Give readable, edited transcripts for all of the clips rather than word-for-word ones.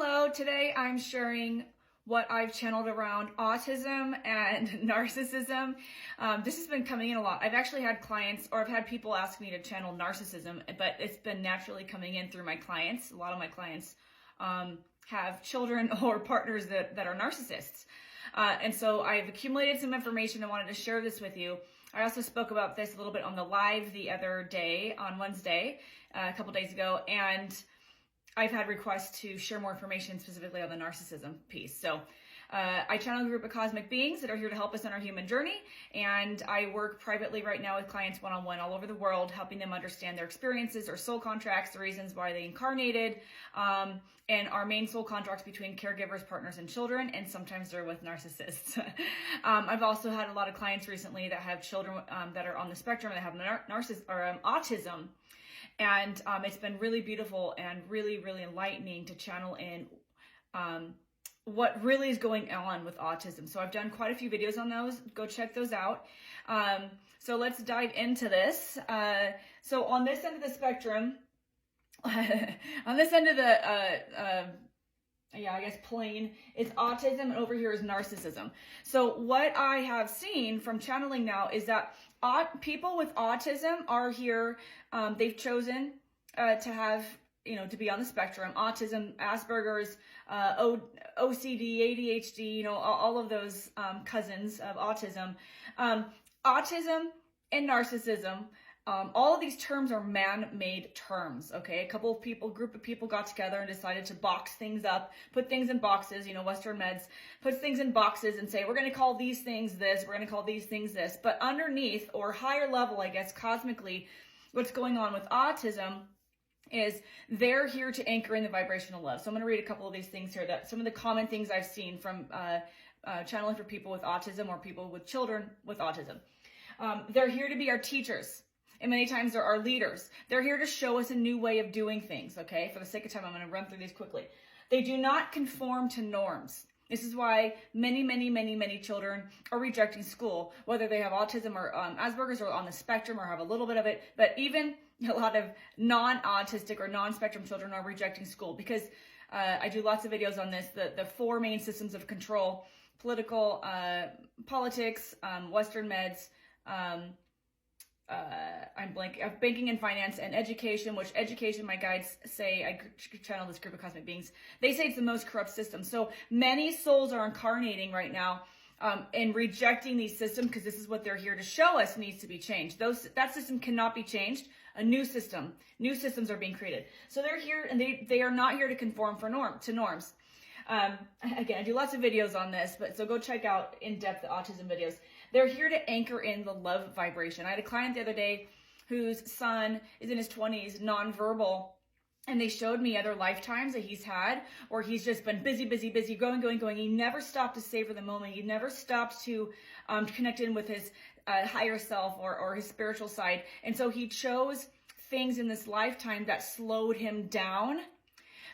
Hello, today I'm sharing what I've channeled around autism and narcissism. This has been coming in a lot. I've actually had clients, or I've had people ask me to channel narcissism, but it's been naturally coming in through my clients. A lot of my clients have children or partners that are narcissists. And so I've accumulated some information and wanted to share this with you. I also spoke about this a little bit on the live the other day, on Wednesday, a couple days ago, and I've had requests to share more information specifically on the narcissism piece. So I channel a group of cosmic beings that are here to help us on our human journey, and I work privately right now with clients one-on-one all over the world, helping them understand their experiences, their soul contracts, the reasons why they incarnated, and our main soul contracts between caregivers, partners, and children, and sometimes they're with narcissists. I've also had a lot of clients recently that have children that are on the spectrum that have autism. And it's been really beautiful and really, really enlightening to channel in what really is going on with autism. So I've done quite a few videos on those. Go check those out. So let's dive into this. So on this end of the spectrum, on this end of the plane is autism, and over here is narcissism. So what I have seen from channeling now is that people with autism are here. They've chosen to have, to be on the spectrum: autism, Asperger's, OCD, ADHD, all of those cousins of autism. Autism and narcissism. All of these terms are man-made terms, okay? Group of people got together and decided to box things up, put things in boxes. Western meds puts things in boxes and say, we're going to call these things this, we're going to call these things this. But underneath, or higher level, I guess, cosmically, what's going on with autism is they're here to anchor in the vibrational love. So I'm going to read a couple of these things here, that some of the common things I've seen from channeling for people with autism or people with children with autism. They're here to be our teachers. And many times they're our leaders. They're here to show us a new way of doing things, okay? For the sake of time, I'm going to run through these quickly. They do not conform to norms. This is why many children are rejecting school, whether they have autism or Asperger's or on the spectrum or have a little bit of it. But even a lot of non-autistic or non-spectrum children are rejecting school because I do lots of videos on this. The four main systems of control: politics, Western meds, banking and finance, and education, which education, my guides say, I channel this group of cosmic beings, they say it's the most corrupt system. So many souls are incarnating right now and rejecting these systems because this is what they're here to show us needs to be changed. That system cannot be changed. New systems are being created. So they're here, and they are not here to conform to norms. Again, I do lots of videos on this, so go check out in-depth the autism videos. They're here to anchor in the love vibration. I had a client the other day whose son is in his 20s, nonverbal, and they showed me other lifetimes that he's had, or he's just been busy, going. He never stopped to savor the moment. He never stopped to connect in with his higher self or his spiritual side. And so he chose things in this lifetime that slowed him down,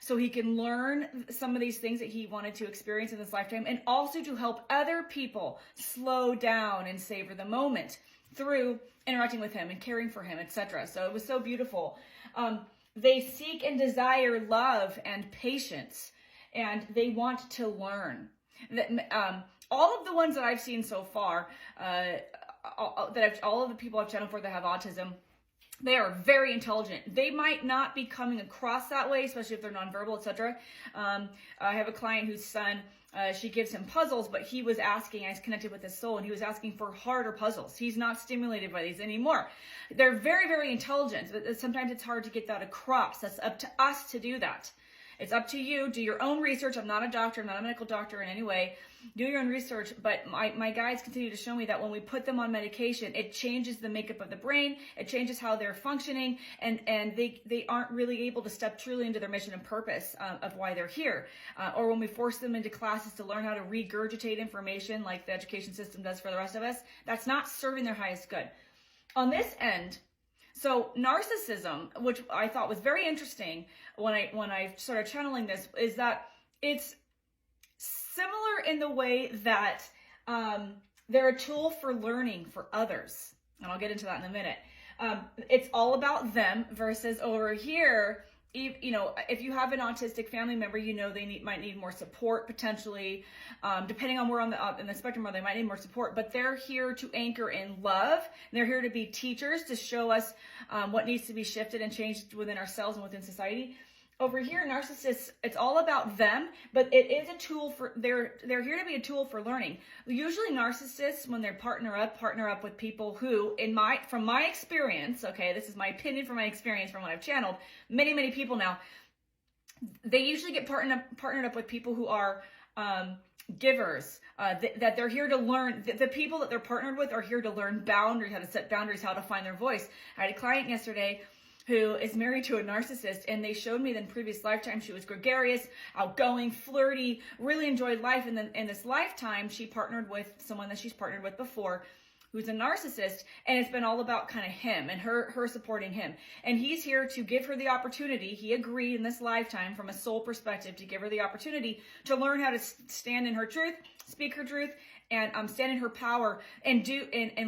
so he can learn some of these things that he wanted to experience in this lifetime, and also to help other people slow down and savor the moment through interacting with him and caring for him, etc. So it was so beautiful. They seek and desire love and patience, and they want to learn. All of the ones that I've seen so far, all of the people I've channeled for that have autism, they are very intelligent. They might not be coming across that way, especially if they're nonverbal, etc. I have a client whose son, she gives him puzzles, but he was asking, I connected with his soul, and he was asking for harder puzzles. He's not stimulated by these anymore. They're very intelligent, but sometimes it's hard to get that across. That's up to us to do that. It's up to you. Do your own research. I'm not a doctor. I'm not a medical doctor in any way. Do your own research. But my guides continue to show me that when we put them on medication, it changes the makeup of the brain. It changes how they're functioning. And they aren't really able to step truly into their mission and purpose of why they're here. Or when we force them into classes to learn how to regurgitate information like the education system does for the rest of us, that's not serving their highest good. On this end, so narcissism, which I thought was very interesting when I started channeling this, is that it's similar in the way that they're a tool for learning for others. And I'll get into that in a minute. It's all about them versus over here, you know, if you have an autistic family member, you know they might need more support potentially, depending on where on in the spectrum are, they might need more support. But they're here to anchor in love. And they're here to be teachers to show us what needs to be shifted and changed within ourselves and within society. Over here, narcissists, it's all about them, but it is a tool for, they're here to be a tool for learning. Usually narcissists, when they partner up with people who, from my experience, okay, this is my opinion from my experience from what I've channeled, many people now, they usually get partnered up with people who are givers, that they're here to learn. The people that they're partnered with are here to learn boundaries, how to set boundaries, how to find their voice. I had a client yesterday who is married to a narcissist, and they showed me that in previous lifetime she was gregarious, outgoing, flirty, really enjoyed life, and then in this lifetime she partnered with someone that she's partnered with before who's a narcissist, and it's been all about kind of him and her supporting him. And he's here to give her the opportunity. He agreed in this lifetime from a soul perspective to give her the opportunity to learn how to stand in her truth, speak her truth, and stand in her power, and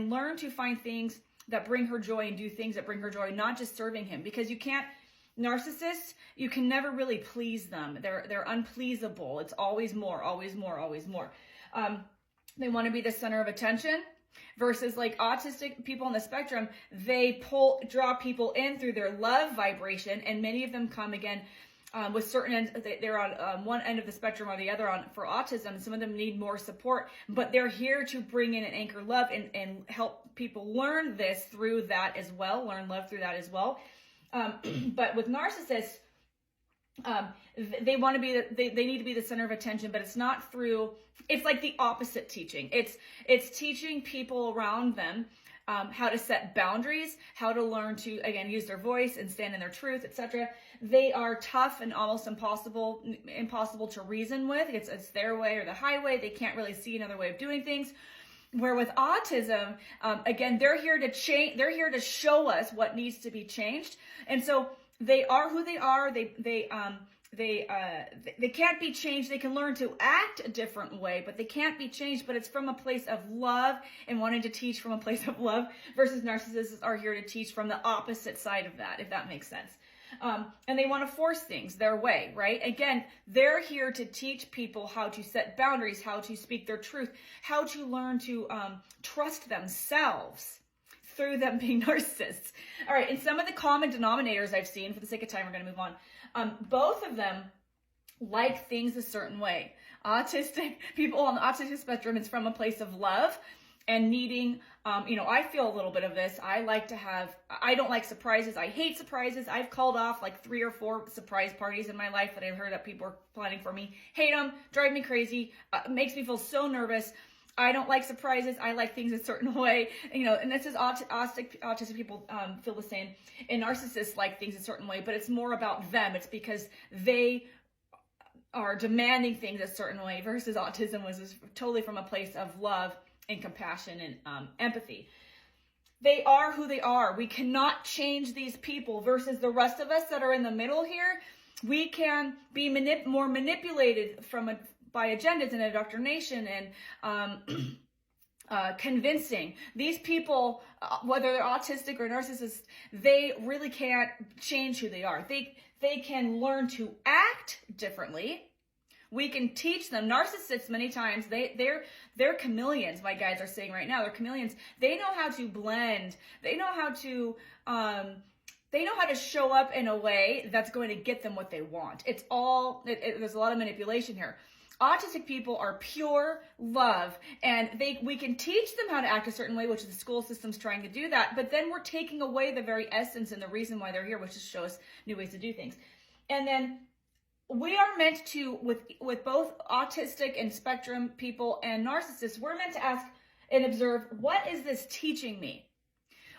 learn to find things that bring her joy and do things that bring her joy, not just serving him. Because you can't, narcissists, you can never really please them. They're unpleasable. It's always more, always more, always more. They want to be the center of attention, versus like autistic people on the spectrum, they draw people in through their love vibration, and many of them come again with certain ends. They're on one end of the spectrum or the other for autism. Some of them need more support, but they're here to bring in and anchor love and help people learn this through that as well, learn love through that as well. But with narcissists, they want to be, they need to be the center of attention, but it's not through, it's like the opposite teaching. It's teaching people around them how to set boundaries, how to learn to, again, use their voice and stand in their truth, etc. They are tough and almost impossible to reason with. It's their way or the highway. They can't really see another way of doing things. Where with autism, again, they're here to change. They're here to show us what needs to be changed, and so they are who they are. They can't be changed. They can learn to act a different way, but they can't be changed. But it's from a place of love and wanting to teach from a place of love. Versus narcissists are here to teach from the opposite side of that, if that makes sense. And they want to force things their way, right? Again, they're here to teach people how to set boundaries, how to speak their truth, how to learn to trust themselves through them being narcissists. All right, and some of the common denominators I've seen, for the sake of time, we're going to move on. Both of them like things a certain way. Autistic people on the autistic spectrum, it's from a place of love and needing, I feel a little bit of this. I don't like surprises. I hate surprises. I've called off like 3 or 4 surprise parties in my life that I've heard that people are planning for me. Hate them, drive me crazy, makes me feel so nervous. I don't like surprises. I like things a certain way, and this is autistic people feel the same. And narcissists like things a certain way, but it's more about them. It's because they are demanding things a certain way, versus autism was totally from a place of love and compassion and empathy. They are who they are. We cannot change these people, versus the rest of us that are in the middle here. We can be more manipulated by agendas and indoctrination and convincing. These people, whether they're autistic or narcissists, they really can't change who they are. They can learn to act differently. We can teach them. Narcissists, many times, they're chameleons. My guides are saying right now, they're chameleons. They know how to blend. They know how to show up in a way that's going to get them what they want. It's all, there's a lot of manipulation here. Autistic people are pure love, and we can teach them how to act a certain way, which the school system's trying to do that, but then we're taking away the very essence and the reason why they're here, which is to show us new ways to do things. And then we are meant to, with both autistic and spectrum people and narcissists, we're meant to ask and observe, what is this teaching me?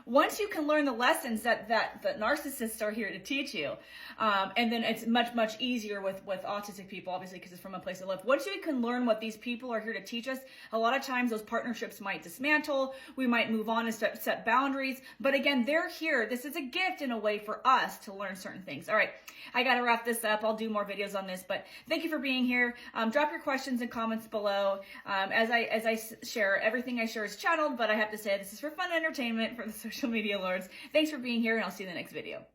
Once you can learn the lessons that narcissists are here to teach you, and then it's much easier with autistic people, obviously, because it's from a place of love. Once you can learn what these people are here to teach us, a lot of times those partnerships might dismantle. We might move on and set boundaries. But again, they're here. This is a gift in a way for us to learn certain things. All right, I got to wrap this up. I'll do more videos on this, but thank you for being here. Drop your questions and comments below. As I share, everything I share is channeled, but I have to say this is for fun entertainment for the social media lords. Thanks for being here, and I'll see you in the next video.